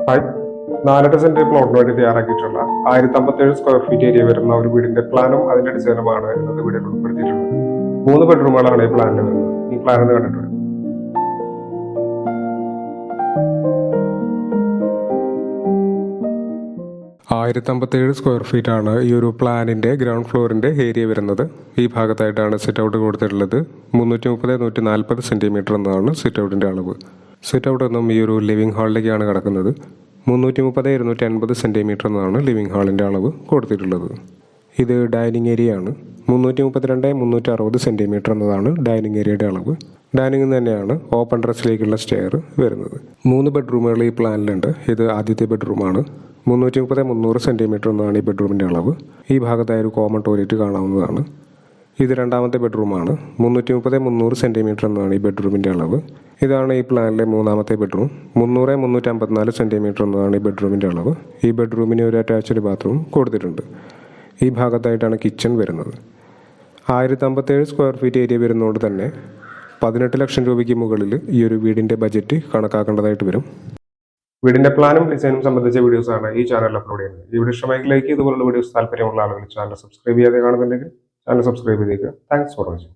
Hi, 4 saint പ്ലോട്ടിന് വേണ്ടി തയ്യാറാക്കിയിട്ടുള്ള 1057 square feet area വരുന്ന ഒരു വീടിന്റെ പ്ലാനും അതിന്റെ ഡിസൈനുമാണ് ഇന്നത്തെ വീഡിയോയിൽ ഉൾപ്പെടുത്തിയിട്ടുള്ളത്. 3 ബെഡ്റൂമുകളാണ് ഈ പ്ലാനിൽ വരുന്നത്. ഈ പ്ലാൻ ഒന്ന് കണ്ടിട്ട് വരും. 1057 സ്ക്വയർ ഫീറ്റ് ആണ് ഈ ഒരു പ്ലാനിന്റെ ഗ്രൗണ്ട് ഫ്ലോറിന്റെ ഏരിയ വരുന്നത്. ഈ ഭാഗത്തായിട്ടാണ് സിറ്റ് ഔട്ട് കൊടുത്തിട്ടുള്ളത്. 330-140 സെന്റിമീറ്റർ എന്നതാണ് സിറ്റ് ഔട്ടിന്റെ അളവ്. സിറ്റ് ഔട്ട് എന്നും ഈ ഒരു ലിവിംഗ് ഹാളിലേക്കാണ് കിടക്കുന്നത്. 330-250 സെന്റിമീറ്റർ എന്നാണ് ലിവിംഗ് ഹാളിന്റെ അളവ് കൊടുത്തിട്ടുള്ളത്. ഇത് ഡൈനിങ് ഏരിയ ആണ്. 332-360 സെന്റിമീറ്റർ എന്നതാണ് ഡൈനിങ് ഏരിയയുടെ അളവ്. ഡൈനിങ് തന്നെയാണ് ഓപ്പൺ ടെറസിലേക്കുള്ള സ്റ്റെയർ വരുന്നത്. 3 ബെഡ്റൂമുകൾ ഈ പ്ലാനിലുണ്ട്. ഇത് ആദ്യത്തെ ബെഡ്റൂമാണ്. 330-300 സെന്റിമീറ്റർ എന്നാണ് ഈ ബെഡ്റൂമിന്റെ അളവ്. ഈ ഭാഗത്തായി ഒരു കോമൺ ടോയ്ലറ്റ് കാണാവുന്നതാണ്. ഇത് രണ്ടാമത്തെ ബെഡ്റൂമാണ്. 330-300 സെന്റിമീറ്റർ എന്നാണ് ഈ ബെഡ്റൂമിന്റെ അളവ്. ഇതാണ് ഈ പ്ലാനിലെ മൂന്നാമത്തെ ബെഡ്റൂം. 300-354 സെന്റിമീറ്റർ എന്നതാണ് ഈ ബെഡ്റൂമിന്റെ അളവ്. ഈ ബെഡ്റൂമിന് ഒരു അറ്റാച്ച്ഡ് ബാത്റൂം കൊടുത്തിട്ടുണ്ട്. ഈ ഭാഗത്തായിട്ടാണ് കിച്ചൺ വരുന്നത്. 1057 സ്ക്വയർ ഫീറ്റ് ഏരിയ വരുന്നതുകൊണ്ട് തന്നെ 18 ലക്ഷം രൂപയ്ക്ക് മുകളിൽ ഈ ഒരു വീടിന്റെ ബജറ്റ് കണക്കാക്കേണ്ടതായിട്ട് വരും. വീടിന്റെ പ്ലാനും ഡിസൈനും സംബന്ധിച്ച വീഡിയോസാണ് ഈ ചാനലിൽ അപ്ലോഡ് ചെയ്യുന്നത്. ഈ വീഡിയോ ഇഷ്ടമെങ്കിൽ ലൈക്ക്, ഇതുപോലുള്ള വീഡിയോസ് താല്പര്യമുള്ള ആളുകൾ ചാനൽ സബ്സ്ക്രൈബ് ചെയ്യാതെ കാണുന്നുണ്ടെങ്കിൽ ചാനൽ സബ്സ്ക്രൈബ് ചെയ്തേക്കുക. Thanks for watching.